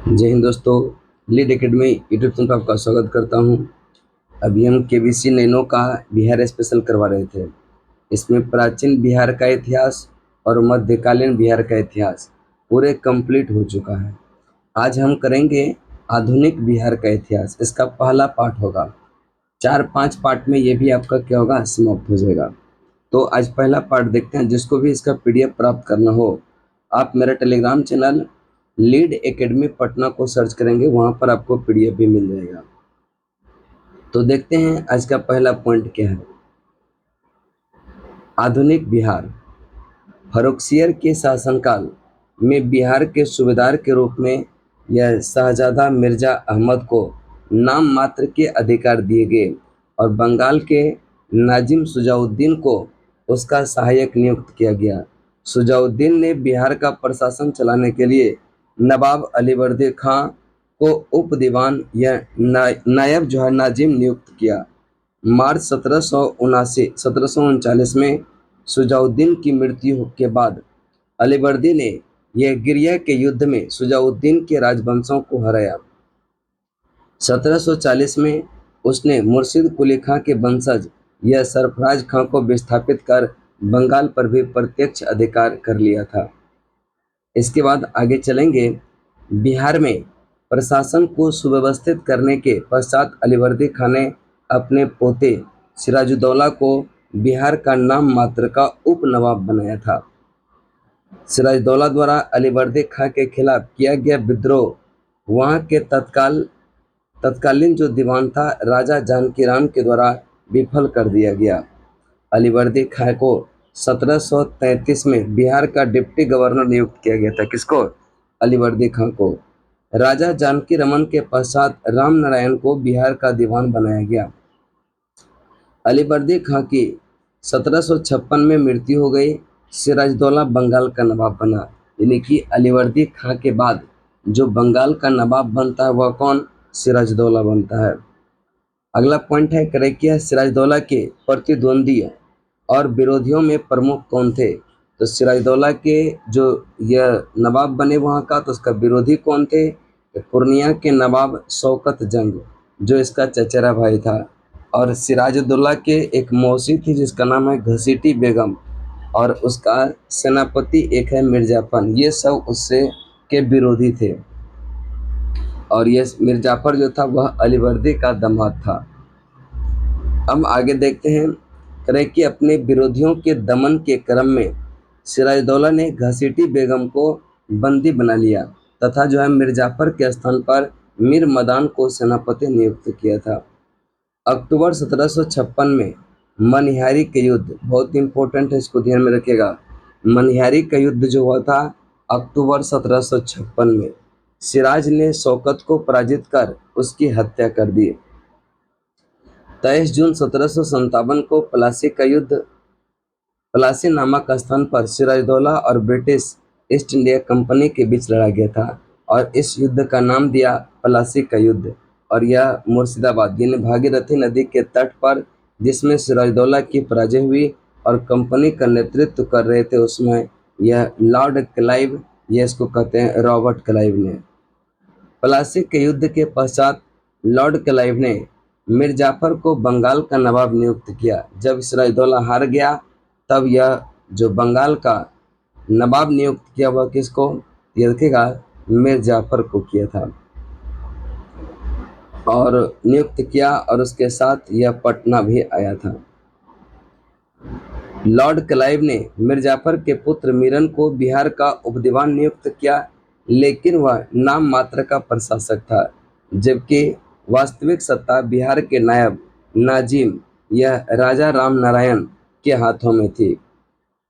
जय हिंद दोस्तों। Lead academy YouTube channel पर आपका स्वागत करता हूं। अभी हम केबीसी नैनो का बिहार स्पेशल करवा रहे थे। इसमें प्राचीन बिहार का इतिहास और मध्यकालीन बिहार का इतिहास पूरे कंप्लीट हो चुका है। आज हम करेंगे आधुनिक बिहार का इतिहास। इसका पहला पार्ट होगा। 4-5 पार्ट में ये भी आपका क्या होगा, समाप्त हो जाएगा। तो आज पहला पार्ट देखते हैं। जिसको भी इसका पीडीएफ प्राप्त करना हो, आप मेरा Telegram channel lead academy Patna को सर्च करेंगे, वहां पर आपको पीडीएफ भी मिल जाएगा। तो देखते हैं आज का पहला पॉइंट क्या है। आधुनिक बिहार। फर्रुखसियर के शासनकाल में बिहार के सूबेदार के रूप में यह शहजादा मिर्जा अहमद को नाम मात्र के अधिकार दिए गए और बंगाल के नाजिम सुजाउद्दीन को उसका सहायक नियुक्त किया गया। सुजाउद्दीन ने बिहार का प्रशासन चलाने के लिए नवाब अलीवर्दी खां को उप दीवान या नायब जो है नाजिम नियुक्त किया। मार्च 1739 में सुजाउद्दीन की मृत्यु के बाद अलीवर्दी ने यह गिरिया के युद्ध में सुजाउद्दीन के राजवंशों को हराया। 1740 में उसने मुर्शिद कुली खां के वंशज यह सरफराज खां को विस्थापित कर बंगाल पर भी प्रत्यक्ष अधिकार कर लिया था। इसके बाद आगे चलेंगे। बिहार में प्रशासन को सुव्यवस्थित करने के पश्चात अलीवर्दी खां ने अपने पोते सिराजुद्दौला को बिहार का नाम मात्र का उप नवाब बनाया था। सिराजुद्दौला द्वारा अलीवर्दी खां के खिलाफ किया गया विद्रोह वहां के तत्कालीन जो दीवान था राजा जानकी राम के द्वारा विफल कर दिया गया। अलीवर्दी खां को 1733 में बिहार का डिप्टी गवर्नर नियुक्त किया गया था। किसको? अलीवर्दी खां को। राजा जानकी रमन के पश्चात राम नारायण को बिहार का दीवान बनाया गया। अलीवर्दी खां की 1756 में मृत्यु हो गई। सिराजुद्दौला बंगाल का नवाब बना। यानी कि अलीवर्दी खां के बाद जो बंगाल का नवाब बनता है वह कौन? सिराजुद्दौला बनता है। अगला पॉइंट है करेक्ट। सिराजुद्दौला के प्रतिद्वंदी और विरोधियों में प्रमुख कौन थे? तो सिराजुद्दौला के जो यह नवाब बने वहाँ का, तो उसका विरोधी कौन थे? पूर्णिया के नवाब शौकत जंग, जो इसका चचेरा भाई था। और सिराजुद्दौला के एक मौसी थी जिसका नाम है घसीटी बेगम, और उसका सेनापति एक है मिर्जाफर। ये सब उससे के विरोधी थे। और ये मिर्जाफर जो था वह अलीवर्दी का दामाद था। अब आगे देखते हैं। करें कि अपने विरोधियों के दमन के क्रम में सिराजुद्दौला ने घसीटी बेगम को बंदी बना लिया तथा जो है मिर्जाफर के स्थान पर मीर मदान को सेनापति नियुक्त किया था। अक्टूबर 1756 में मनिहारी के युद्ध, बहुत इंपॉर्टेंट है, इसको ध्यान में रखिएगा। मनिहारी का युद्ध जो हुआ था अक्टूबर 1756 में, सिराज ने शौकत को पराजित कर उसकी हत्या कर दी। 23 जून 1757 को प्लासी नामक स्थान पर सिराजुद्दौला और ब्रिटिश ईस्ट इंडिया कंपनी के बीच लड़ा गया था और इस युद्ध का नाम दिया प्लासी का युद्ध। और यह मुर्शिदाबाद यानी भागीरथी नदी के तट पर, जिसमें सिराजुद्दौला की पराजय हुई और कंपनी का नेतृत्व कर रहे थे उसमें यह लॉर्ड क्लाइव, यह इसको कहते हैं रॉबर्ट क्लाइव ने। प्लासी के युद्ध के पश्चात लॉर्ड क्लाइव ने मिर्जाफर को बंगाल का नवाब नियुक्त किया। जब सिराजुद्दौला हार गया तब यह जो बंगाल का नवाब नियुक्त किया वह किसको? ये रखिएगा, मिर्जाफर को किया था और नियुक्त किया, और उसके साथ यह पटना भी आया था। लॉर्ड क्लाइव ने मिर्जाफर के पुत्र मीरन को बिहार का उपदीवान नियुक्त किया, लेकिन वह नाम मात्र का प्रशासक था, जबकि वास्तविक सत्ता बिहार के नायब नाजिम यह राजा राम नारायण के हाथों में थी।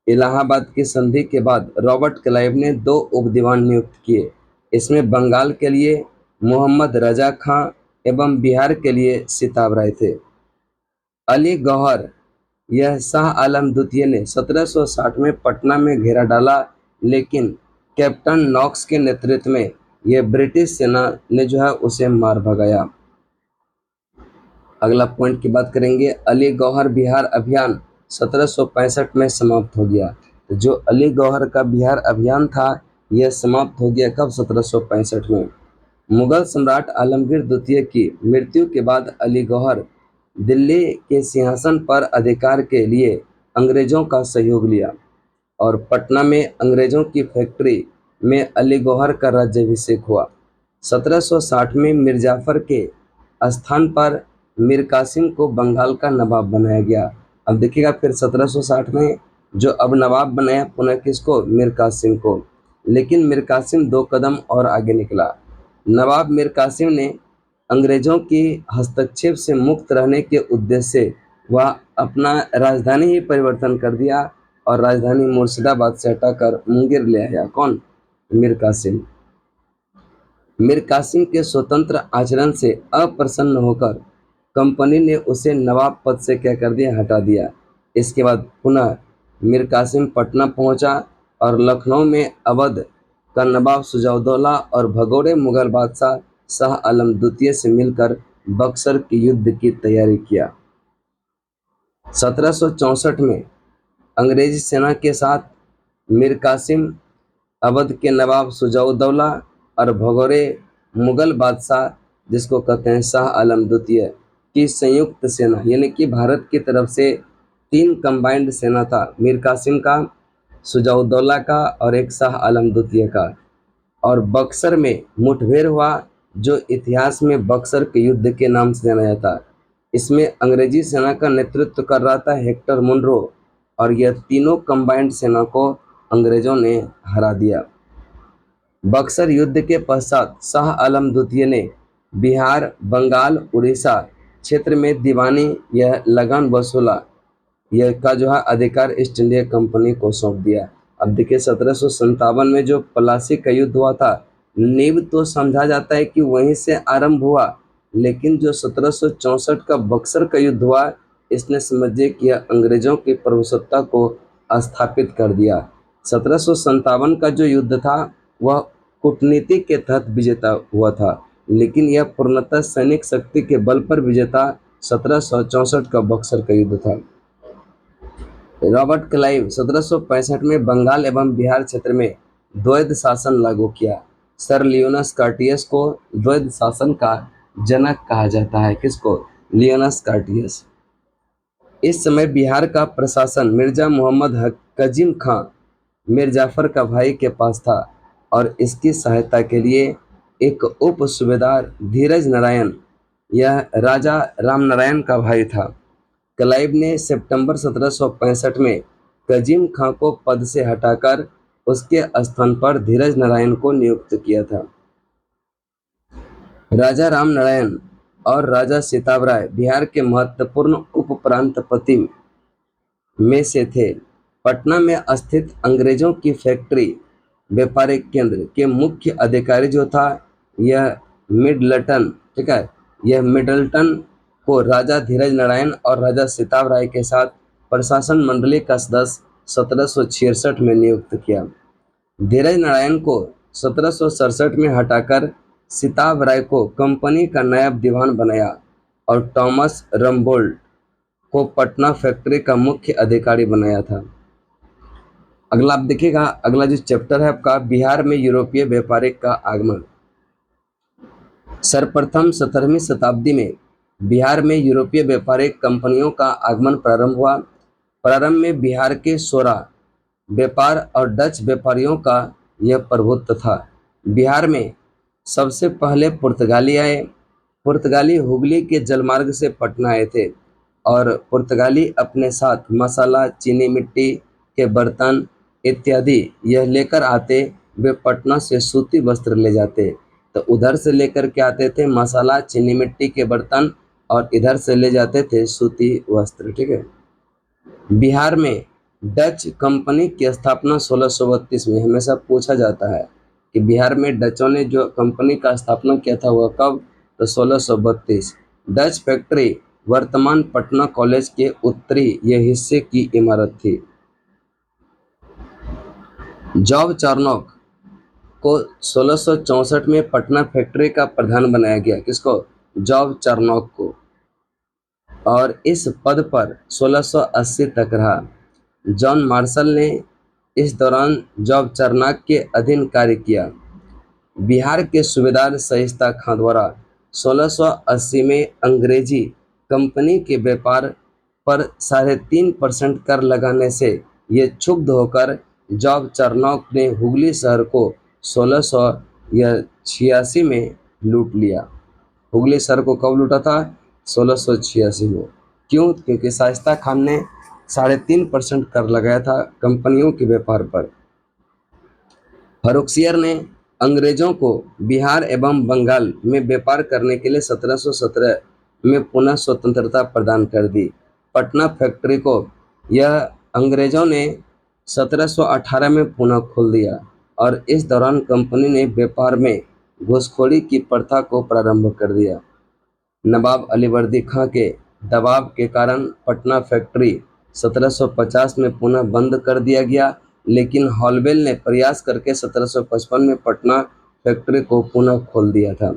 इलाहाबाद की संधि के बाद रॉबर्ट क्लाइव ने 2 उपदीवान नियुक्त किए। इसमें बंगाल के लिए मोहम्मद रजा खां एवं बिहार के लिए सिताब राय थे। अली गौहर यह शाह आलम द्वितीय ने 1760 में पटना में घेरा डाला, लेकिन कैप्टन नॉक्स के नेतृत्व में यह ब्रिटिश सेना ने जो है उसे मार भगाया। अगला पॉइंट की बात करेंगे। अली गौहर बिहार अभियान 1765 में समाप्त हो गया। तो जो अली गौहर का बिहार अभियान था यह समाप्त हो गया कब? 1765 में। मुगल सम्राट आलमगीर द्वितीय की मृत्यु के बाद अली गौहर दिल्ली के सिंहासन पर अधिकार के लिए अंग्रेजों का सहयोग लिया और पटना में अंग्रेजों की फैक्ट्री में अली गौहर का राज्याभिषेक हुआ। 1760 में मीर जाफर के स्थान पर मीर कासिम को बंगाल का नवाब बनाया गया। अब देखिएगा फिर 1760 में जो अब नवाब बनाया पुनः किसको, मीर कासिम को। लेकिन मीर कासिम 2 कदम और आगे निकला। नवाब मीर कासिम ने अंग्रेजों की हस्तक्षेप से मुक्त रहने के उद्देश्य से वह अपना राजधानी ही परिवर्तन कर दिया और राजधानी मुर्शिदाबाद से हटाकर मुंगेर ले आया। कौन, मीर कासिम। मीर कासिम के स्वतंत्र आचरण से अप्रसन्न होकर कंपनी ने उसे नवाब पद से क्या कर दिया, हटा दिया। इसके बाद पुनः मीर कासिम पटना पहुंचा और लखनऊ में अवध का नवाब सुजाउद्दौला और भगोड़े मुगल बादशाह शाह आलम द्वितीय से मिलकर बक्सर के युद्ध की तैयारी किया। 1764 में अंग्रेजी सेना के साथ मीर कासिम अवध के नवाब सुजाउद्दौला और भगोड़े मुगल बादशाह जिसको कहते हैं शाह आलम द्वितीय की संयुक्त सेना, यानी कि भारत की तरफ से 3 कंबाइंड सेना था, मीर कासिम का, सुजाउद्दौला का और एक शाह आलम द्वितीय का। और बक्सर में मुठभेड़ हुआ जो इतिहास में बक्सर के युद्ध के नाम से जाना जाता है। इसमें अंग्रेजी सेना का नेतृत्व कर रहा था हेक्टर मुनरो और यह तीनों कंबाइंड सेना को अंग्रेजों ने हरा दिया। बक्सर युद्ध के पश्चात शाह आलम द्वितीय ने बिहार, बंगाल, उड़ीसा क्षेत्र में दीवानी यह लगान वसूला यह का जो है अधिकार ईस्ट इंडिया कंपनी को सौंप दिया। अब देखिए 1757 में जो प्लासी का युद्ध हुआ था, नींव तो समझा जाता है कि वहीं से आरंभ हुआ, लेकिन जो 1764 का बक्सर का युद्ध हुआ इसने समझिए कि अंग्रेजों की प्रभुसत्ता को स्थापित कर दिया। 1757 का जो युद्ध था वह कूटनीति के तहत विजेता हुआ था, लेकिन यह पूर्णतः सैनिक शक्ति के बल पर विजेता 1764 का बक्सर का युद्ध था। रॉबर्ट क्लाइव 1765 में बंगाल एवं बिहार क्षेत्र में द्वैध शासन लागू किया। सर लियोनस कार्टियस को द्वैध शासन का जनक कहा जाता है। किसको, लियोनस कार्टियस। इस समय बिहार का प्रशासन मिर्जा मोहम्मद कजीम खां मीर जाफर का भाई के पास था और इसकी सहायता के लिए एक उप सूबेदार धीरज नारायण, यह राजा राम नारायण का भाई था। क्लाइव ने सितंबर 1765 में कजीम खां को पद से हटाकर उसके स्थान पर धीरज नारायण को नियुक्त किया था। राजा राम नारायण और राजा सीताबराय बिहार के महत्वपूर्ण उप प्रांतपति में से थे। पटना में स्थित अंग्रेजों की फैक्ट्री व्यापारिक केंद्र के मुख्य अधिकारी जो था यह मिडलटन, ठीक है, यह मिडलटन को राजा धीरज नारायण और राजा सीताबराय के साथ प्रशासन मंडली का सदस्य 1766 में नियुक्त किया। धीरज नारायण को 1767 में हटाकर सीताबराय को कंपनी का नायब दीवान बनाया और थॉमस रम्बोल्ट को पटना फैक्ट्री का मुख्य अधिकारी बनाया था। अगला आप देखिएगा, अगला जो चैप्टर है आपका बिहार में यूरोपीय व्यापारिक का आगमन। सर्वप्रथम 17वीं शताब्दी में बिहार में यूरोपीय व्यापारिक कंपनियों का आगमन प्रारंभ हुआ। प्रारंभ में बिहार के 16 व्यापार और डच व्यापारियों का यह प्रभुत्व था। बिहार में सबसे पहले पुर्तगाली आए। पुर्तगाली हुगली के जलमार्ग से पटना आए थे और पुर्तगाली अपने साथ मसाला, चीनी मिट्टी के बर्तन इत्यादि यह लेकर आते। वे पटना से सूती वस्त्र ले जाते, तो उधर से लेकर के आते थे मसाला, चीनी मिट्टी के बर्तन और इधर से ले जाते थे सूती वस्त्र। ठीक है। बिहार में डच कंपनी की स्थापना 1632 में, हमेशा पूछा जाता है कि बिहार में डचों ने जो कंपनी का स्थापना किया था वह कब, तो 1632। डच फैक्ट्री वर्तमान पटना कॉलेज के उत्तरी यह हिस्से की इमारत थी। जॉब चार्नोक को 1664 में पटना फैक्ट्री का प्रधान बनाया गया। किसको, जॉब चार्नोक को, और इस पद पर 1680 तक रहा। जॉन मार्शल ने इस दौरान जॉब चार्नोक के अधीन कार्य किया। बिहार के सूबेदार शाइस्ता खां द्वारा 1680 में अंग्रेजी कंपनी के व्यापार पर 3.5% कर लगाने से ये क्षुब्ध होकर जॉब चरनॉक ने हुगली शहर को 1686 में लूट लिया। हुगली शहर को कब लूटा था? 1686 में। क्यों? क्योंकि शाइस्ता खान ने 3.5% कर लगाया था कंपनियों के व्यापार पर। फर्रुखसियर ने अंग्रेजों को बिहार एवं बंगाल में व्यापार करने के लिए 1717 में पुनः स्वतंत्रता प्रदान कर दी। पटना फैक्ट्री को यह अंग्रेजों ने 1718 में पुनः खोल दिया और इस दौरान कंपनी ने व्यापार में घूसखोरी की प्रथा को प्रारंभ कर दिया। नवाब अलीवर्दी खां के दबाव के कारण पटना फैक्ट्री 1750 में पुनः बंद कर दिया गया, लेकिन हॉलवेल ने प्रयास करके 1755 में पटना फैक्ट्री को पुनः खोल दिया था।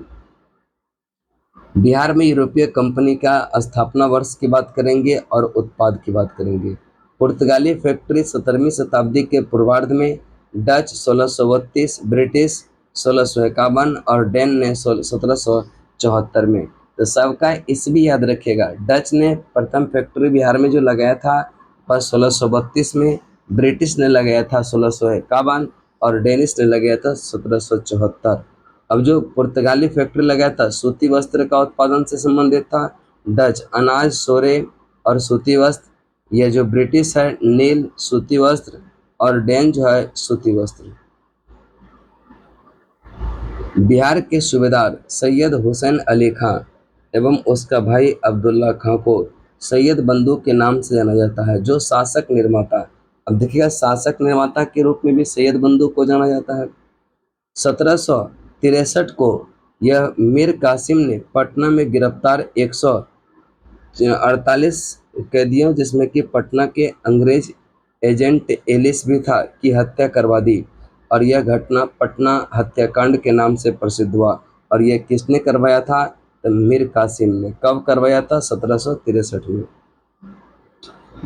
बिहार में यूरोपीय कंपनी का स्थापना वर्ष की बात करेंगे और उत्पाद की बात करेंगे। पुर्तगाली फैक्ट्री 17वीं शताब्दी के पूर्वार्ध में, डच 1632, ब्रिटिश 1651 और डेन ने 1774 में। तो सबका ईस्वी याद रखिएगा। डच ने प्रथम फैक्ट्री बिहार में जो लगाया था वह 1632 में, ब्रिटिश ने लगाया था 1651 और डेनिश ने लगाया था 1774। अब जो पुर्तगाली फैक्ट्री लगाया था सूती वस्त्र का उत्पादन से संबंधित था, डच अनाज, सोरे और सूती वस्त्र, यह जो ब्रिटिश है नील, सूती वस्त्र और डेन जो है सूती वस्त्र। बिहार के सूबेदार सैयद हुसैन अली खां एवं उसका भाई अब्दुल्ला खां को सैयद बंधु के नाम से जाना जाता है, जो शासक निर्माता। अब देखिएगा, शासक निर्माता के रूप में भी सैयद बंधु को जाना जाता है। 1763 को यह मीर कासिम ने पटना में गिरफ्तार 148 कैदियों, जिसमें कि पटना के अंग्रेज एजेंट एलिस भी था, की हत्या करवा दी और यह घटना पटना हत्याकांड के नाम से प्रसिद्ध हुआ। और यह किसने करवाया था? तो मीर कासिम ने। कब करवाया था? 1763 में।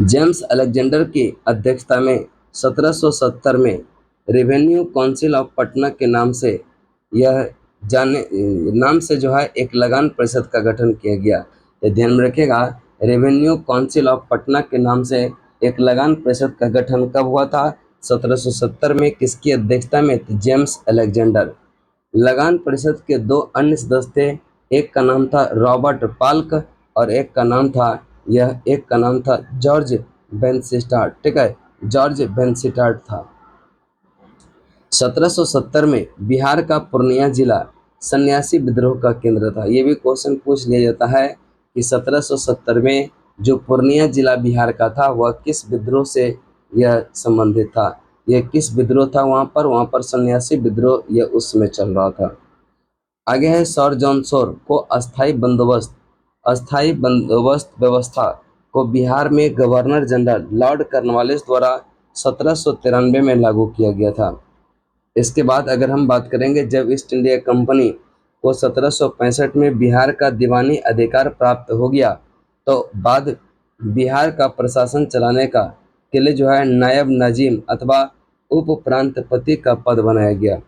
जेम्स अलेक्जेंडर की अध्यक्षता में 1770 में रेवेन्यू काउंसिल ऑफ पटना के नाम से जो है एक लगान परिषद का गठन किया गया। तो ध्यान में रखिएगा, रेवेन्यू काउंसिल ऑफ पटना के नाम से एक लगान परिषद का गठन कब हुआ था? 1770 में। किसकी अध्यक्षता में? James Alexander. लगान परिषद के दो अन्य सदस्य थे, एक का नाम था रॉबर्ट पाल्क और एक का नाम था जॉर्ज बेनस्टार्ट। ठीक है, जॉर्ज बेनस्टार्ट था। 1770 में बिहार का पूर्णिया जिला सन्यासी विद्रोह का केंद्र था। ये भी क्वेश्चन पूछ लिया जाता है कि 1770 में जो पूर्णिया जिला बिहार का था वह किस विद्रोह से यह संबंधित था? यह किस विद्रोह था? वहाँ पर सन्यासी विद्रोह यह उसमें चल रहा था। आगे है सर जॉन शोर को अस्थाई बंदोबस्त व्यवस्था को बिहार में गवर्नर जनरल लॉर्ड कॉर्नवालिस द्वारा 1793 में लागू किया गया था। इसके बाद अगर हम बात करेंगे, जब ईस्ट इंडिया कंपनी को 1765 में बिहार का दीवानी अधिकार प्राप्त हो गया, तो बाद बिहार का प्रशासन चलाने के लिए जो है नायब नजीम अथवा उप प्रांतपति का पद बनाया गया।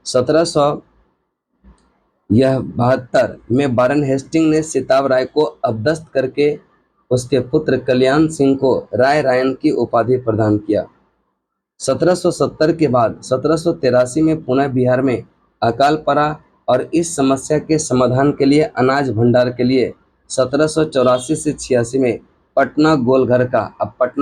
1772 में वारेन हेस्टिंग ने सिताब राय को अपदस्थ करके उसके पुत्र कल्याण सिंह को राय रायन की उपाधि प्रदान किया। 1770 के बाद 1783 में पुनः बिहार में अकाल पड़ा और इस समस्या के समाधान के लिए अनाज भंडार के लिए 1784 से 86 में पटना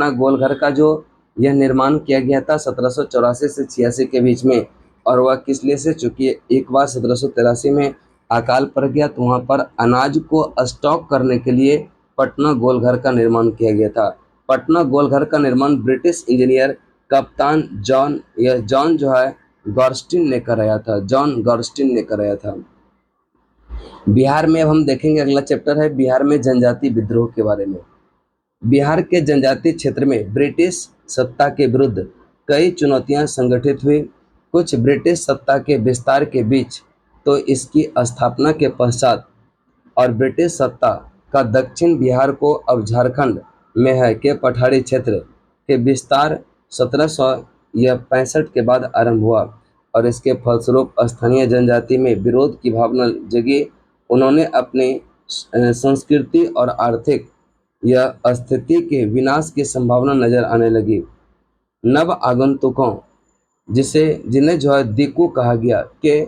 गोलघर का जो यह निर्माण किया गया था 1784 से 86 के बीच में। और वह किस लिए से? चूंकि एक बार 1783 में अकाल पड़ गया तो वहाँ पर अनाज को स्टॉक करने के लिए पटना गोलघर का निर्माण किया गया था। पटना गोलघर का निर्माण ब्रिटिश इंजीनियर कप्तान जॉन जो है गॉर्स्टिन ने कराया था। बिहार में अब हम देखेंगे, अगला चैप्टर है बिहार में जनजाति विद्रोह के बारे में। बिहार के जनजातीय क्षेत्र में ब्रिटिश सत्ता के विरुद्ध कई चुनौतियां संगठित हुई। कुछ ब्रिटिश सत्ता के विस्तार के बीच तो इसकी स्थापना के पश्चात और ब्रिटिश सत्ता का दक्षिण बिहार को अब झारखंड में है के पठारी क्षेत्र के विस्तार 1765 के बाद आरंभ हुआ। और इसके फलस्वरूप स्थानीय जनजाति में विरोध की भावना जगी। उन्होंने अपने संस्कृति और आर्थिक या स्थिति के विनाश की संभावना नजर आने लगी। नव आगंतुकों जिसे जिन्हें जो है दिक्कू कहा गया के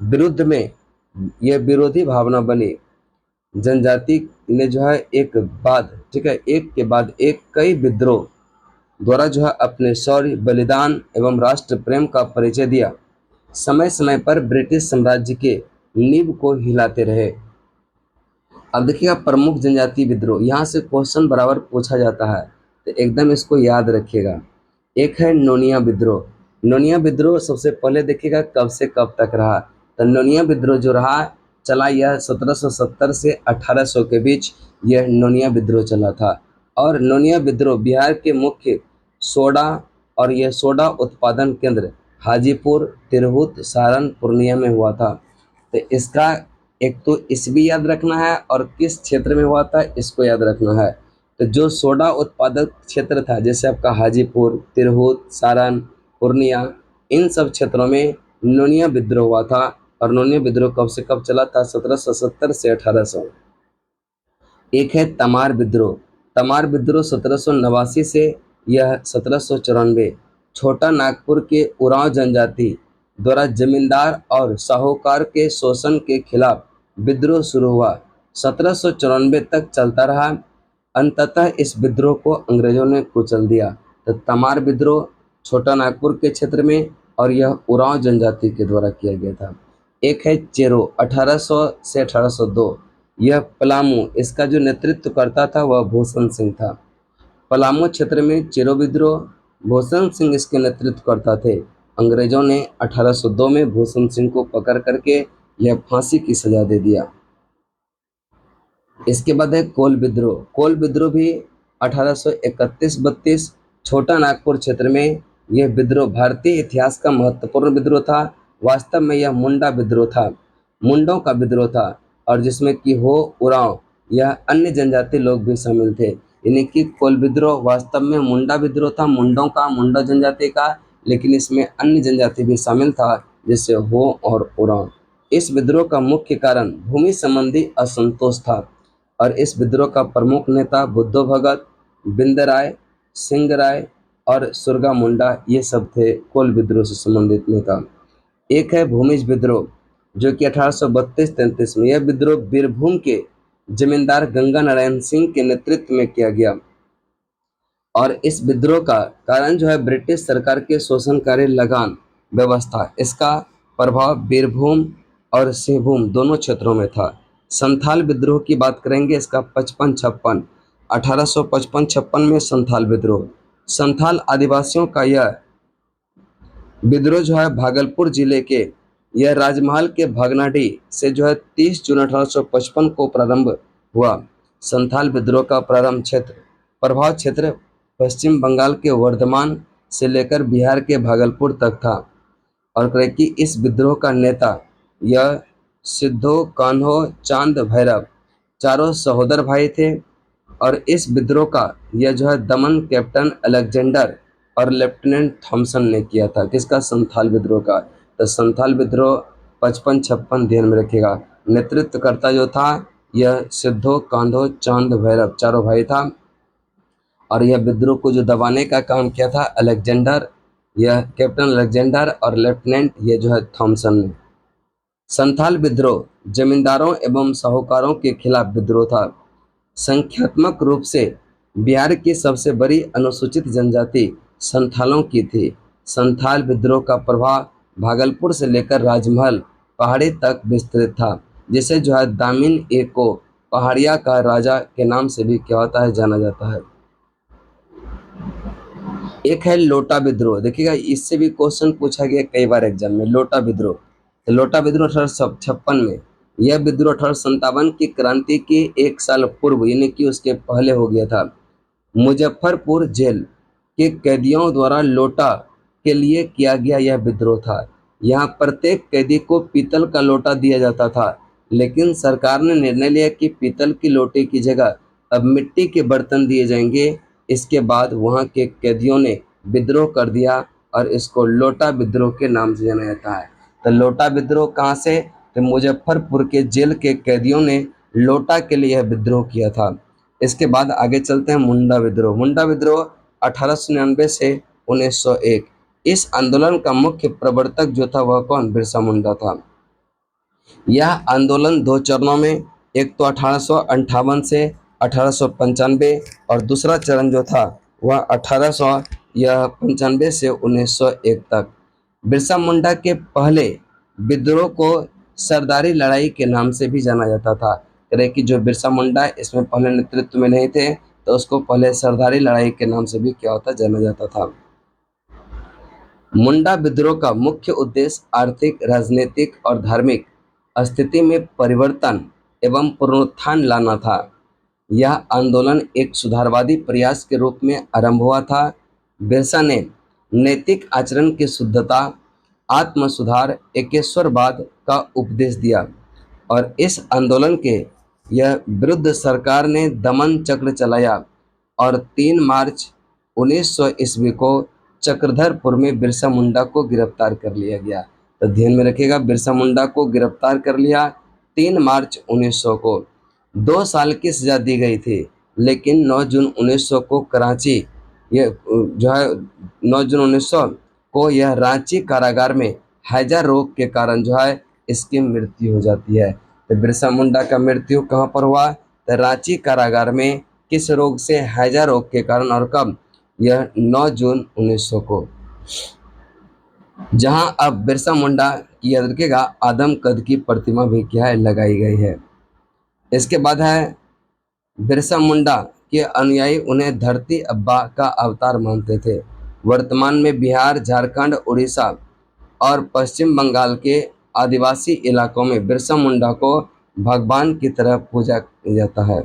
विरुद्ध में यह विरोधी भावना बनी। जनजाति ने जो है एक के बाद एक कई विद्रोह द्वारा जो है अपने शौर्य, बलिदान एवं राष्ट्र प्रेम का परिचय दिया। समय समय पर ब्रिटिश साम्राज्य के नींव को हिलाते रहे। अब देखिएगा प्रमुख जनजाति विद्रोह, यहाँ से क्वेश्चन बराबर पूछा जाता है तो एकदम इसको याद रखिएगा। एक है नोनिया विद्रोह। नोनिया विद्रोह सबसे पहले देखिएगा कब से कब तक रहा, तो नोनिया विद्रोह जो रहा चला यह 1770 से 1800 के बीच यह नोनिया विद्रोह चला था। और नोनिया विद्रोह बिहार के मुख्य सोडा और यह सोडा उत्पादन केंद्र हाजीपुर, तिरहुत, सारण, पूर्णिया में हुआ था। तो इसका एक तो ईस्वी याद रखना है और किस क्षेत्र में हुआ था इसको याद रखना है। तो जो सोडा उत्पादक क्षेत्र था जैसे आपका हाजीपुर, तिरहुत, सारण, पूर्णिया, इन सब क्षेत्रों में नोनिया विद्रोह हुआ था। और नोनिया विद्रोह कब से कब चला था? 1770 से 1800। एक है तमार विद्रोह। तमार विद्रोह 1789 से यह 1794 छोटा नागपुर के उरांव जनजाति द्वारा जमींदार और साहूकार के शोषण के खिलाफ विद्रोह शुरू हुआ। 1794 तक चलता रहा। अंततः इस विद्रोह को अंग्रेजों ने कुचल दिया। तो तमार विद्रोह छोटा नागपुर के क्षेत्र में और यह उरांव जनजाति के द्वारा किया गया था। एक है चेरो 1800 से 1802। यह पलामू, इसका जो नेतृत्व करता था वह भूषण सिंह था। पलामू क्षेत्र में चेरो विद्रोह भूषण सिंह इसके नेतृत्व करता थे। अंग्रेजों ने 1802 में भूषण सिंह को पकड़ करके यह फांसी की सजा दे दिया। इसके बाद है कोल विद्रोह। कोल विद्रोह भी 1831-32 छोटा नागपुर क्षेत्र में यह विद्रोह भारतीय इतिहास का महत्वपूर्ण विद्रोह था। वास्तव में यह मुंडा विद्रोह था, मुंडों का विद्रोह था, और जिसमें कि हो, उरांव यह अन्य जनजाति लोग भी शामिल थे। यानी कि कोल विद्रोह वास्तव में मुंडा विद्रोह था, मुंडों का, मुंडा जनजाति का, लेकिन इसमें अन्य जनजाति भी शामिल था जैसे हो और उरांव। इस विद्रोह का मुख्य कारण भूमि संबंधी असंतोष था और इस विद्रोह का प्रमुख नेता बुद्धो भगत, बिंदराय, सिंगराय और सुरगा मुंडा ये सब थे कोल विद्रोह से संबंधित नेता। एक है भूमिज विद्रोह जो कि 1832-33 में, यह विद्रोह बीरभूम के जमींदार गंगा नारायण सिंह के नेतृत्व में किया गया। और इस विद्रोह का कारण जो है ब्रिटिश सरकार के शोषणकारी लगान व्यवस्था, इसका प्रभाव बीरभूम और सिंहभूम दोनों क्षेत्रों में था। संथाल विद्रोह की बात करेंगे, इसका 55-56 1855-56 में संथाल विद्रोह। संथाल आदिवासियों का यह विद्रोह जो है भागलपुर जिले के यह राजमहल के भगनाडीह से जो है 30 जून 1855 को प्रारंभ हुआ। संथाल विद्रोह का प्रभाव क्षेत्र पश्चिम बंगाल के वर्धमान से लेकर बिहार के भागलपुर तक था। और कहे कि इस विद्रोह का नेता यह सिद्धो, कान्हो, चांद, भैरव चारों सहोदर भाई थे। और इस विद्रोह का यह जो है दमन कैप्टन अलेक्जेंडर और लेफ्टिनेंट थॉमसन ने किया था। किसका? संथाल विद्रोह का। तो संथाल विद्रोह 55-56 ध्यान में रखिएगा। नेतृत्वकर्ता जो था यह सिद्धो, कान्हो, चांद, भैरव चारों भाई था। और यह विद्रोह को जो दबाने का काम किया था अलेक्जेंडर, यह कैप्टन अलेक्जेंडर और लेफ्टिनेंट ये जो है थॉमसन ने। संथाल विद्रोह जमींदारों एवं साहूकारों के खिलाफ विद्रोह था। संख्यात्मक रूप से बिहार की सबसे बड़ी अनुसूचित जनजाति संथालों की थी। संथाल विद्रोह का प्रभाव भागलपुर से लेकर राजमहल पहाड़ी तक विस्तृत था, जिसे जो है दामिन ए को पहाड़िया का राजा के नाम से भी क्या होता है, जाना जाता है। एक है लोटा विद्रोह। देखिएगा इससे भी क्वेश्चन पूछा गया कई बार एग्जाम में। लोटा विद्रोह, तो लोटा विद्रोह 1856 में, यह विद्रोह 1857 की क्रांति के एक साल पूर्व यानी कि उसके पहले हो गया था। मुजफ्फरपुर जेल के कैदियों द्वारा लोटा के लिए किया गया यह विद्रोह था। यहाँ प्रत्येक कैदी को पीतल का लोटा दिया जाता था, लेकिन सरकार ने निर्णय लिया कि पीतल की लोटे की जगह अब मिट्टी के बर्तन दिए जाएंगे। इसके बाद वहाँ के कैदियों ने विद्रोह कर दिया और इसको लोटा विद्रोह के नाम से जाना जाता है। तो लोटा विद्रोह कहाँ से? तो मुजफ्फरपुर के जेल के कैदियों ने लोटा के लिए यह विद्रोह किया था। इसके बाद आगे चलते हैं मुंडा विद्रोह। मुंडा विद्रोह 1899 से 1901। इस आंदोलन का मुख्य प्रवर्तक जो था वह कौन? बिरसा मुंडा था। यह आंदोलन दो चरणों में, एक तो 1858 से 1895 और दूसरा चरण जो था वह 1895 से 1901 तक। बिरसा मुंडा के पहले विद्रोह को सरदारी लड़ाई के नाम से भी जाना जाता था। कह कि जो बिरसा मुंडा इसमें पहले नेतृत्व में नहीं थे तो उसको पहले सरदारी लड़ाई के नाम से भी क्या होता जाना जाता था। मुंडा विद्रोह का मुख्य उद्देश्य आर्थिक, राजनीतिक और धार्मिक स्थिति में परिवर्तन एवं पुनरुत्थान लाना था। यह आंदोलन एक सुधारवादी प्रयास के रूप में आरंभ हुआ था। बिरसा ने नैतिक आचरण की शुद्धता, आत्म सुधार, एकेश्वरवाद का उपदेश दिया और इस आंदोलन के यह विरुद्ध सरकार ने दमन चक्र चलाया और 3 मार्च 1900 ईस्वी को चक्रधरपुर में बिरसा मुंडा को गिरफ्तार कर लिया गया। तो ध्यान में रखिएगा, बिरसा मुंडा को गिरफ्तार कर लिया 3 मार्च 1900 को। 2 साल की सजा दी गई थी, लेकिन 9 जून 1900 को कराची, ये जो है 9 जून 1900 को यह रांची कारागार में हैजा रोग के कारण जो है इसकी मृत्यु हो जाती है। तो बिरसा मुंडा का मृत्यु कहाँ पर हुआ? तो रांची कारागार में। किस रोग से? हैजा रोग के कारण। और कब? यह 9 जून 1900 को। जहां अब बिरसा मुंडा की याद रखिएगा आदम कद की प्रतिमा भी क्या है लगाई गई है। इसके बाद है बिरसा मुंडा के अनुयायी उन्हें धरती अब्बा का अवतार मानते थे। वर्तमान में बिहार, झारखंड, उड़ीसा और पश्चिम बंगाल के आदिवासी इलाकों में बिरसा मुंडा को भगवान की तरह पूजा किया जाता है।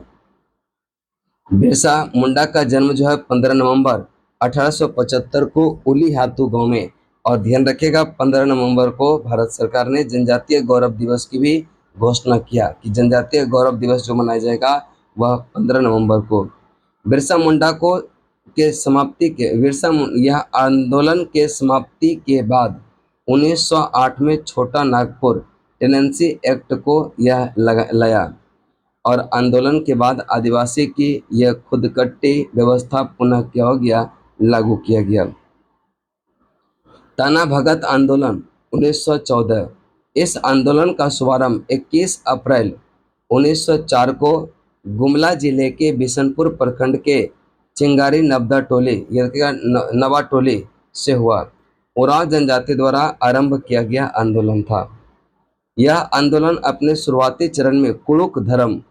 बिरसा मुंडा का जन्म जो है 15 नवंबर 1875 को उली हातू गांव में। और ध्यान रखिएगा 15 नवंबर को भारत सरकार ने जनजातीय गौरव दिवस की भी घोषणा किया कि जनजातीय गौरव दिवस जो मनाया जाएगा वह 15 नवंबर को। बिरसा मुंडा को के समाप्ति के यह आंदोलन के समाप्ति के बाद 1908 में छोटा नागपुर टेनेंसी एक्ट को यह लाया और आंदोलन के बाद आदिवासी की यह खुदकट्टी व्यवस्था पुनः क्या हो गया? लागू किया गया। ताना भगत आंदोलन 1914। इस आंदोलन का शुभारंभ 21 अप्रैल 1904 को गुमला जिले के बिशनपुर प्रखंड के चिंगारी नवदा टोली नवा टोली से हुआ। उरांव जनजाति द्वारा आरंभ किया गया आंदोलन था। यह आंदोलन अपने शुरुआती चरण में कुड़ुक धर्म,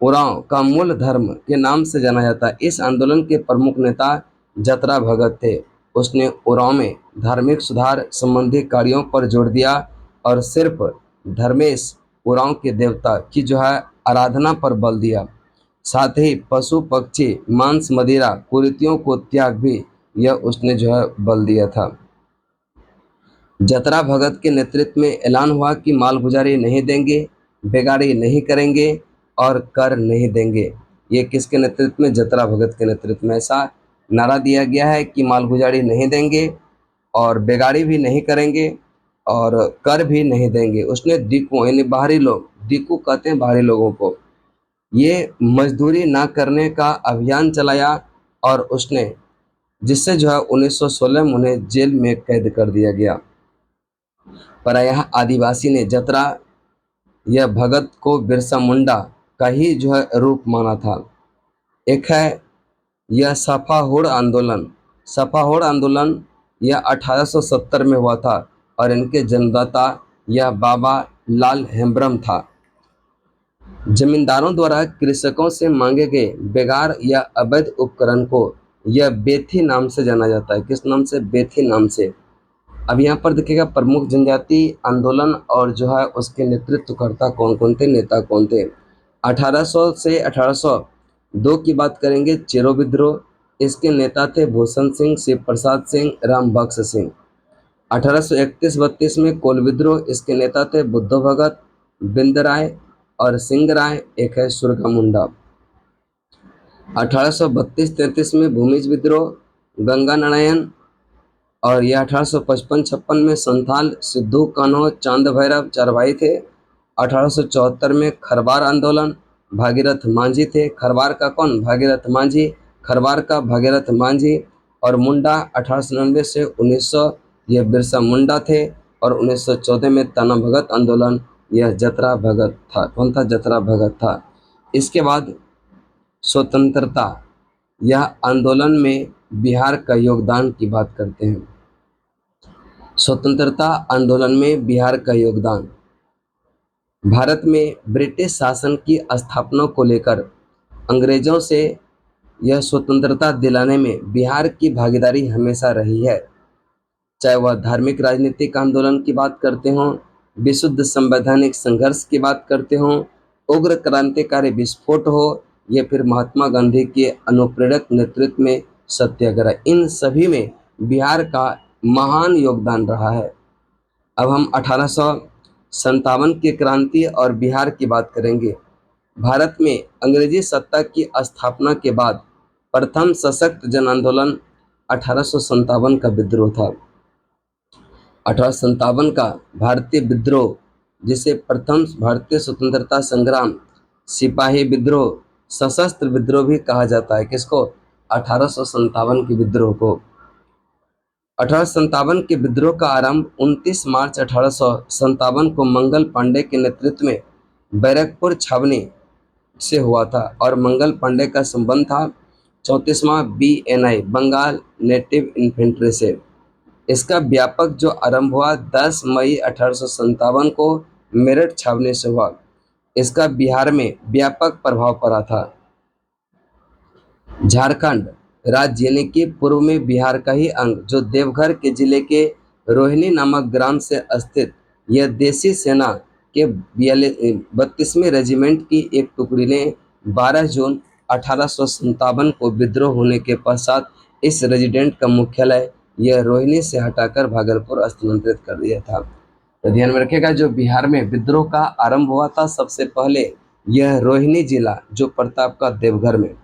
उरांव का मूल धर्म के नाम से जाना जाता है। इस आंदोलन के प्रमुख नेता जतरा भगत थे। उसने उरांव में धार्मिक सुधार संबंधी कार्यों पर जोर दिया और सिर्फ धर्मेश उरांव के देवता की जो है आराधना पर बल दिया। साथ ही पशु पक्षी मांस मदिरा कुरीतियों को त्याग भी यह उसने जो है बल दिया था। जतरा भगत के नेतृत्व में ऐलान हुआ कि मालगुजारी नहीं देंगे, बेगारी नहीं करेंगे और कर नहीं देंगे। ये किसके नेतृत्व में? जतरा भगत के नेतृत्व में ऐसा नारा दिया गया है कि मालगुजारी नहीं देंगे और बेगारी भी नहीं करेंगे और कर भी नहीं देंगे। उसने दीकू यानी बाहरी लोग, दीकू कहते हैं बाहरी लोगों को, ये मजदूरी ना करने का अभियान चलाया और उसने जिससे जो है 1916 में उन्हें जेल में कैद कर दिया गया। पर यह आदिवासी ने जतरा यह भगत को बिरसा मुंडा का ही जो है रूप माना था। एक है यह सफाहुड़ आंदोलन। सफाहुड़ आंदोलन यह 1870 में हुआ था और इनके जन्मदाता यह बाबा लाल हेम्ब्रम था। जमींदारों द्वारा कृषकों से मांगे गए बेगार या अवैध उपकरण को यह बेथी नाम से जाना जाता है। किस नाम से? बेथी नाम से। अब यहाँ पर देखिएगा प्रमुख जनजाति आंदोलन और जो है उसके नेतृत्वकर्ता कौन कौन थे, नेता कौन थे। 1800 से 1802 की बात करेंगे, चेरो विद्रोह। इसके नेता थे भूषण सिंह, शिव प्रसाद सिंह, राम बख्श सिंह। 1831-32 में कोल विद्रोह। इसके नेता थे बुद्धो भगत, बिंद राय और सिंह राय। एक है सुरगा मुंडा। 1832-33 में भूमिज विद्रोह, गंगा नारायण और यह 1855-56 में संथाल सिद्धू कान्हो चांद भैरव चार भाई थे। 1874 में खरवार आंदोलन, भागीरथ मांझी थे। खरवार का कौन? भागीरथ मांझी। खरवार का भागीरथ मांझी। और मुंडा 1899 से 1900, यह बिरसा मुंडा थे। और 1914 में तना भगत आंदोलन, यह जतरा भगत था। कौन था? जतरा भगत था। इसके बाद स्वतंत्रता, यह आंदोलन में बिहार का योगदान की बात करते हैं। स्वतंत्रता आंदोलन में बिहार का योगदान। भारत में ब्रिटिश शासन की स्थापना को लेकर अंग्रेजों से यह स्वतंत्रता दिलाने में बिहार की भागीदारी हमेशा रही है। चाहे वह धार्मिक राजनीतिक आंदोलन की बात करते हों, विशुद्ध संवैधानिक संघर्ष की बात करते हों, उग्र क्रांतिकारी विस्फोट हो, या फिर महात्मा गांधी के अनुप्रेरक नेतृत्व में सत्याग्रह, इन सभी में बिहार का महान योगदान रहा है। अब हम 1857 की क्रांति और बिहार की बात करेंगे। भारत में अंग्रेजी सत्ता की स्थापना के बाद प्रथम सशक्त जन आंदोलन 1857 का विद्रोह था। 1857 का भारतीय विद्रोह, जिसे प्रथम भारतीय स्वतंत्रता संग्राम, सिपाही विद्रोह, सशस्त्र विद्रोह भी कहा जाता है। किसको? 1857 के विद्रोह को। 1857 के विद्रोह का आरंभ 29 मार्च 1857 को मंगल पांडे के नेतृत्व में बैरकपुर छावनी से हुआ था। और मंगल पांडे का संबंध था 34वां BNI बंगाल नेटिव इन्फेंट्री से। इसका व्यापक जो आरंभ हुआ 10 मई 1857 को मेरठ छावनी से हुआ। इसका बिहार में व्यापक प्रभाव पड़ा था। झारखंड राज्य यानी कि पूर्व में बिहार का ही अंग, जो देवघर के जिले के रोहिणी नामक ग्राम से स्थित, यह देसी सेना के 32वें रेजिमेंट की एक टुकड़ी ने 12 जून 1857 को विद्रोह होने के पश्चात इस रेजिमेंट का मुख्यालय यह रोहिणी से हटाकर भागलपुर स्थानांतरित कर दिया था। तो ध्यान में रखिएगा, जो बिहार में विद्रोह का आरंभ हुआ था सबसे पहले यह रोहिणी जिला, जो पड़ता आपका देवघर में,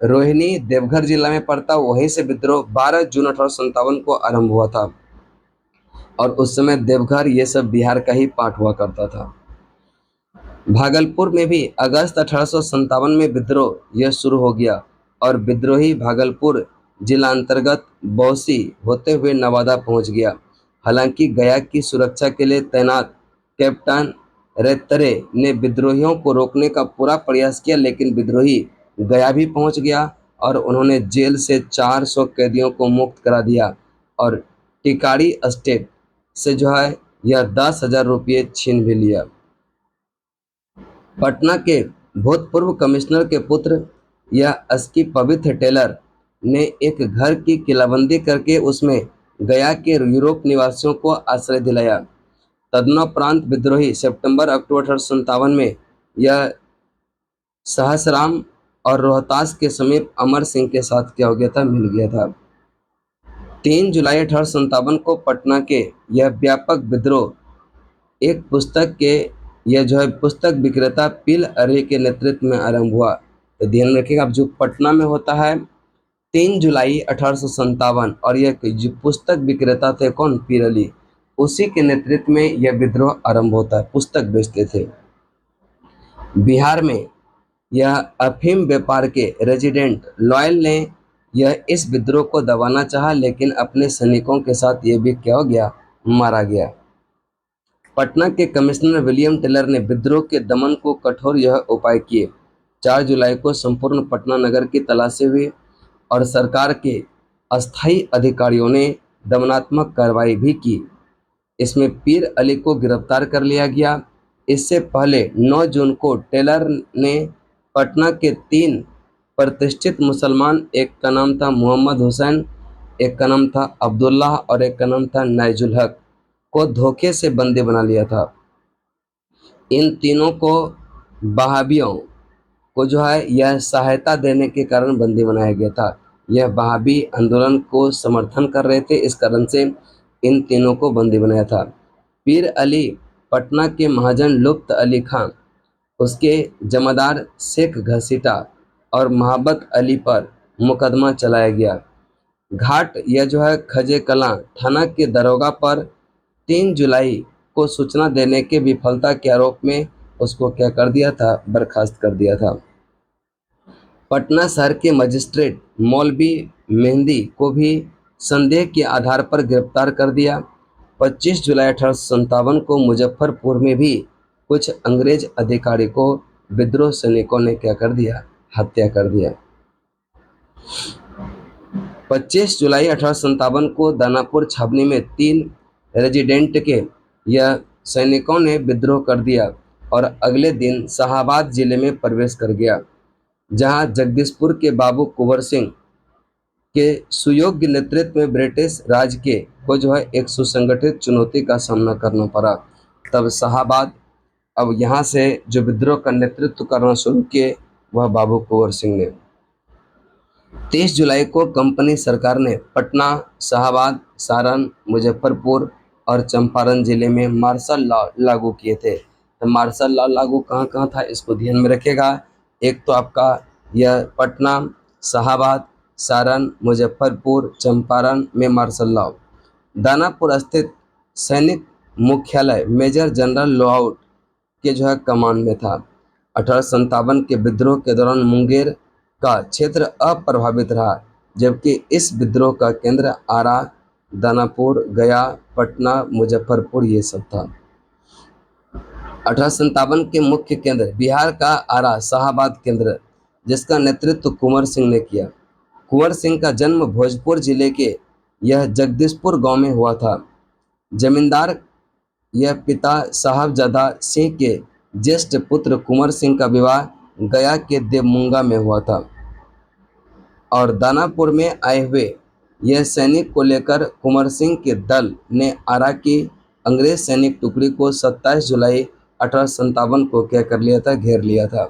रोहिणी देवघर जिला में पड़ता, वहीं से विद्रोह 12 जून 1857 को आरंभ हुआ था। और उस समय देवघर ये सब बिहार का ही पार्ट हुआ करता था। भागलपुर में भी अगस्त 1857 में विद्रोह यह शुरू हो गया और विद्रोही भागलपुर जिला अंतर्गत बौसी होते हुए नवादा पहुंच गया। हालांकि गया की सुरक्षा के लिए तैनात कैप्टन रेतरे ने विद्रोहियों को रोकने का पूरा प्रयास किया, लेकिन विद्रोही गया भी पहुंच गया और उन्होंने जेल से 400 कैदियों को मुक्त करा दिया और टिकारी स्टेट से जो है यह 10,000 रुपये छीन भी लिया। पटना के भूतपूर्व कमिश्नर के पुत्र यह अस्की पवित्र टेलर ने एक घर की किलाबंदी करके उसमें गया के यूरोप निवासियों को आश्रय दिलाया। तदनोपरांत विद्रोही सितंबर-अक्टूबर 1857 में यह सहसराम और रोहतास के समीप अमर सिंह के साथ क्या हो गया था? मिल गया था। 3 जुलाई 1857 को पटना के यह व्यापक विद्रोह एक पुस्तक के यह जो है पुस्तक विक्रेता पील अरे के नेतृत्व में आरंभ हुआ। तो ध्यान में रखिएगा, अब जो पटना में होता है 3 जुलाई 1857 और यह जो पुस्तक विक्रेता थे कौन? पीर अली, उसी के नेतृत्व में यह विद्रोह आरंभ होता है। पुस्तक बेचते थे। बिहार में यह अफीम व्यापार के रेजिडेंट लॉयल ने यह इस विद्रोह को दबाना चाहा, लेकिन अपने सैनिकों के साथ यह भी क्या हो गया? मारा गया। पटना के कमिश्नर विलियम टेलर ने विद्रोह के दमन को कठोर यह उपाय किए। 4 जुलाई को संपूर्ण पटना नगर की तलाशी हुई और सरकार के अस्थायी अधिकारियों ने दमनात्मक कार्रवाई भी की। इसमें पीर अली को गिरफ्तार कर लिया गया। इससे पहले 9 जून को टेलर ने पटना के 3 प्रतिष्ठित मुसलमान, एक का नाम था मोहम्मद हुसैन, एक का नाम था अब्दुल्लाह और एक का नाम था नाइजुल हक, को धोखे से बंदी बना लिया था। इन तीनों को वहाबियों को जो है यह सहायता देने के कारण बंदी बनाया गया था। यह वहाबी आंदोलन को समर्थन कर रहे थे, इस कारण से इन तीनों को बंदी बनाया था। पीर अली पटना के महाजन लुत्फ अली खां, उसके जमादार शेख घसीटा और महाबत अली पर मुकदमा चलाया गया। घाट यह जो है खजे कलां थाना के दरोगा पर 3 जुलाई को सूचना देने के विफलता के आरोप में उसको क्या कर दिया था, बर्खास्त कर दिया था। पटना शहर के मजिस्ट्रेट मौलवी मेहंदी को भी संदेह के आधार पर गिरफ्तार कर दिया। 25 जुलाई 1857 को मुजफ्फरपुर में भी कुछ अंग्रेज अधिकारी को विद्रोह सैनिकों ने क्या कर दिया, हत्या कर दिया। 25 जुलाई 1857 को दानापुर छावनी में 3 रेजिडेंट के यह सैनिकों ने विद्रोह कर दिया और अगले दिन शाहाबाद जिले में प्रवेश कर गया, जहां जगदीशपुर के बाबू कुंवर सिंह के सुयोग्य नेतृत्व में ब्रिटिश राज के को जो है एक सुसंगठित चुनौती का सामना करना पड़ा। तब शाहाबाद, अब यहाँ से जो विद्रोह का नेतृत्व करना शुरू किए वह बाबू कुंवर सिंह ने। 30 जुलाई को कंपनी सरकार ने पटना, शाहाबाद, सारण, मुजफ्फरपुर और चंपारण जिले में मार्शल लॉ लागू किए थे। तो मार्शल लॉ लागू कहाँ कहाँ था, इसको ध्यान में रखिएगा। एक तो आपका यह पटना, शाहाबाद, सारण, मुजफ्फरपुर, चंपारण में मार्शल लॉ। दानापुर स्थित सैनिक मुख्यालय मेजर जनरल लोआउट के जो है कमान में था। 1857 के विद्रोह के दौरान मुंगेर का क्षेत्र अप्रभावित रहा, जबकि इस विद्रोह का केंद्र आरा, दानापुर, गया, पटना, मुजफ्फरपुर ये सब था। 1857 के मुख्य केंद्र बिहार का आरा शाहाबाद केंद्र, जिसका नेतृत्व कुंवर सिंह ने किया। कुंवर सिंह का जन्म भोजपुर जिले के यह जगदीशपुर गांव में हुआ था। जमींदार यह पिता साहबजादा सिंह के ज्येष्ठ पुत्र कुंवर सिंह का विवाह गया के देवमुंगा में हुआ था और दानापुर में आए हुए यह सैनिक को लेकर कुंवर सिंह के दल ने आरा की अंग्रेज सैनिक टुकड़ी को 27 जुलाई 1857 को क्या कर लिया था, घेर लिया था।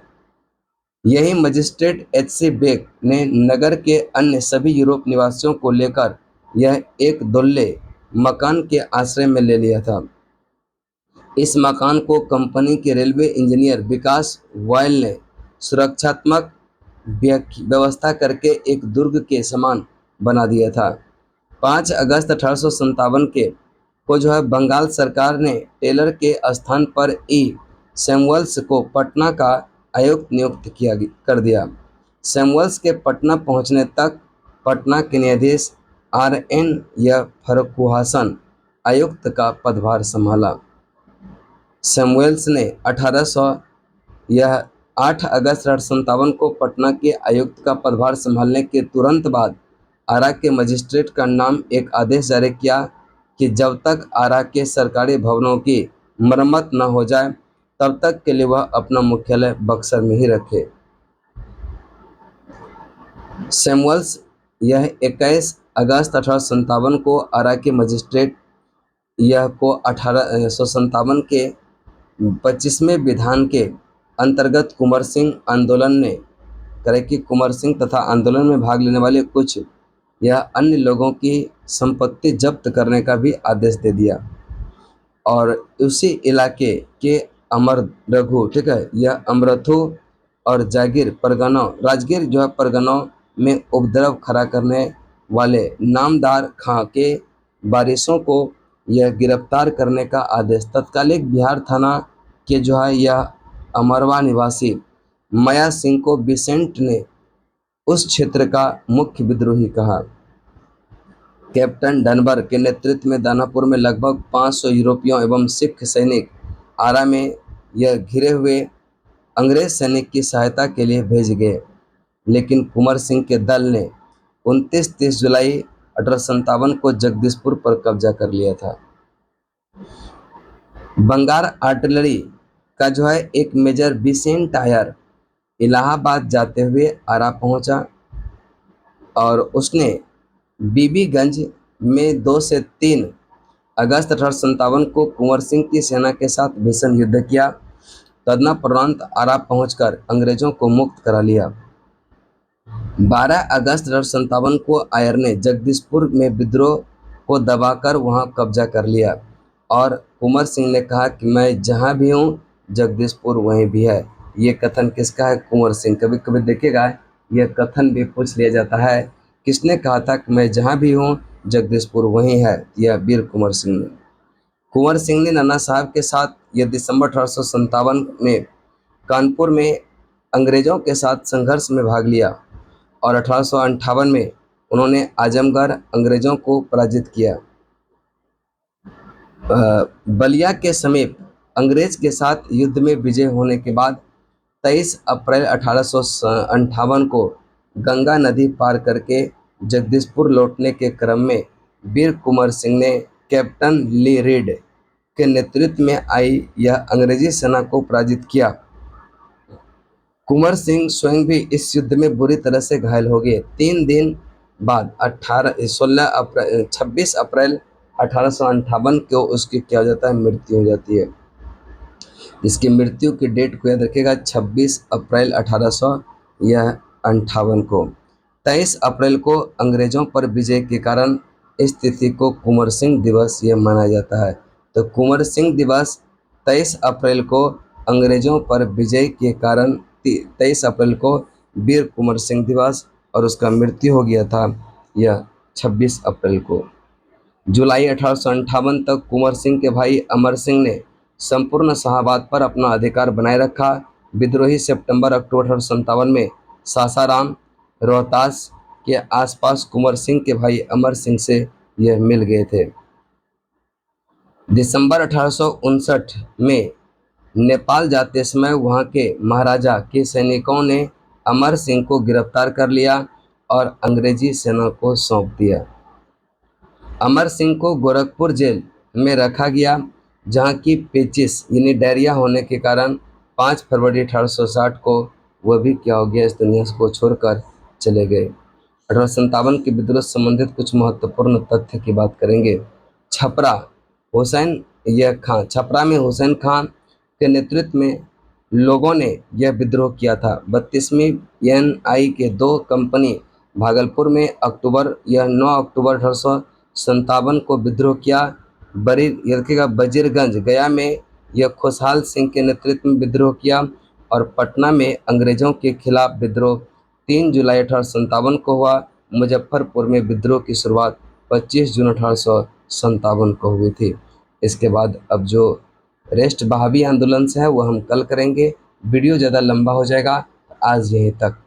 यही मजिस्ट्रेट एच.सी. बेक ने नगर के अन्य सभी यूरोप निवासियों को लेकर यह एक दुल्ले मकान के आश्रय में ले लिया था। इस मकान को कंपनी के रेलवे इंजीनियर विकास वायल ने सुरक्षात्मक व्यवस्था करके एक दुर्ग के समान बना दिया था। 5 अगस्त 1857 के को जो है बंगाल सरकार ने टेलर के स्थान पर ई सैमुअल्स को पटना का आयुक्त नियुक्त कर दिया। सैमुअल्स के पटना पहुंचने तक पटना के न्यायाधीश R.N. या फर्रुखासन आयुक्त का पदभार संभाला। सैमुअल्स ने 8 अगस्त 1857 को पटना के आयुक्त का पदभार संभालने के तुरंत बाद आरा के मजिस्ट्रेट का नाम एक आदेश जारी किया कि जब तक आरा के सरकारी भवनों की मरम्मत न हो जाए तब तक के लिए वह अपना मुख्यालय बक्सर में ही रखे। सैमुअल्स यह 21 अगस्त 1857 को आरा के मजिस्ट्रेट यह को 1857 के 25वें विधान के अंतर्गत कुंवर सिंह आंदोलन ने करे कि कुंवर सिंह तथा आंदोलन में भाग लेने वाले कुछ यह अन्य लोगों की संपत्ति जब्त करने का भी आदेश दे दिया और उसी इलाके के अमर रघु, ठीक है, यह अमरथु और राजगीर जो है परगनों में उपद्रव खड़ा करने वाले नामदार खां के बारिशों को यह गिरफ्तार करने का आदेश तत्कालिक बिहार थाना के जो है यह अमरवा निवासी माया सिंह को बिसेंट ने उस क्षेत्र का मुख्य विद्रोही कहा। कैप्टन डनबर के नेतृत्व में दानापुर में लगभग 500 यूरोपियों एवं सिख सैनिक आरा में यह घिरे हुए अंग्रेज सैनिक की सहायता के लिए भेज गए, लेकिन कुंवर सिंह के दल ने 29-30 जुलाई 1857 को जगदीशपुर पर कब्जा कर लिया था। बंगाल आर्टिलरी का जो है एक मेजर बिसेंट आयर इलाहाबाद जाते हुए आरा पहुंचा और उसने बीबीगंज में 2 से 3 अगस्त 1857 को कुंवर सिंह की सेना के साथ भीषण युद्ध किया। तदनुपरांत आरा पहुंचकर अंग्रेजों को मुक्त करा लिया। 12 अगस्त 1857 को आयर ने जगदीशपुर में विद्रोह को दबाकर वहां कब्जा कर लिया और कुंवर सिंह ने कहा कि मैं जहां भी हूं जगदीशपुर वहीं भी है। ये कथन किसका है? कुंवर सिंह। कभी कभी देखिएगा यह कथन भी पूछ लिया जाता है किसने कहा था कि मैं जहाँ भी हूँ जगदीशपुर वहीं है? यह वीर कुंवर सिंह ने। कुंवर सिंह ने नाना साहब के साथ यह दिसंबर 1857 में कानपुर में अंग्रेजों के साथ संघर्ष में भाग लिया और 1858 में उन्होंने आजमगढ़ अंग्रेजों को पराजित किया। बलिया के समीप अंग्रेज के साथ युद्ध में विजय होने के बाद 23 अप्रैल 1858 को गंगा नदी पार करके जगदीशपुर लौटने के क्रम में वीर कुंवर सिंह ने कैप्टन ली रीड के नेतृत्व में आई यह अंग्रेजी सेना को पराजित किया। कुंवर सिंह स्वयं भी इस युद्ध में बुरी तरह से घायल हो गए। 3 दिन बाद 26 अप्रैल 1858 को उसकी क्या हो जाता है, मृत्यु हो जाती है। इसकी मृत्यु की डेट को याद रखिएगा, 26 अप्रैल 1858 को। 23 अप्रैल को अंग्रेजों पर विजय के कारण इस तिथि को कुंवर सिंह दिवस यह मनाया जाता है। तो कुंवर सिंह दिवस 23 अप्रैल को अंग्रेजों पर विजय के कारण 23 अप्रैल को वीर कुंवर सिंह दिवस, और उसका मृत्यु हो गया था यह 26 अप्रैल को। जुलाई 1858 तक कुंवर सिंह के भाई अमर सिंह ने संपूर्ण शाहाबाद पर अपना अधिकार बनाए रखा। विद्रोही सितंबर अक्टूबर 1857 में सासाराम रोहतास के आसपास कुंवर सिंह के भाई अमर सिंह से यह मिल गए थे। दिसंबर 1859 में नेपाल जाते समय वहां के महाराजा के सैनिकों ने अमर सिंह को गिरफ्तार कर लिया और अंग्रेजी सेना को सौंप दिया। अमर सिंह को गोरखपुर जेल में रखा गया, जहां की पेचिस यानी डायरिया होने के कारण 5 फरवरी 1860 को वह भी क्या हो गया, इस दुनिया को छोड़कर चले गए। 1857 के विद्रोह से संबंधित कुछ महत्वपूर्ण तथ्य की बात करेंगे। छपरा छपरा में हुसैन खान के नेतृत्व में लोगों ने यह विद्रोह किया था। 32वीं NI के 2 कंपनी भागलपुर में 9 अक्टूबर 1857 को विद्रोह किया। वजीरगंज गया में यह खुशहाल सिंह के नेतृत्व में विद्रोह किया, और पटना में अंग्रेजों के खिलाफ विद्रोह 3 जुलाई 1857 को हुआ। मुजफ्फरपुर में विद्रोह की शुरुआत 25 जून 1857 को हुई थी। इसके बाद अब जो रेस्ट बहावी आंदोलन से है वो हम कल करेंगे। वीडियो ज़्यादा लंबा हो जाएगा, आज यहीं तक।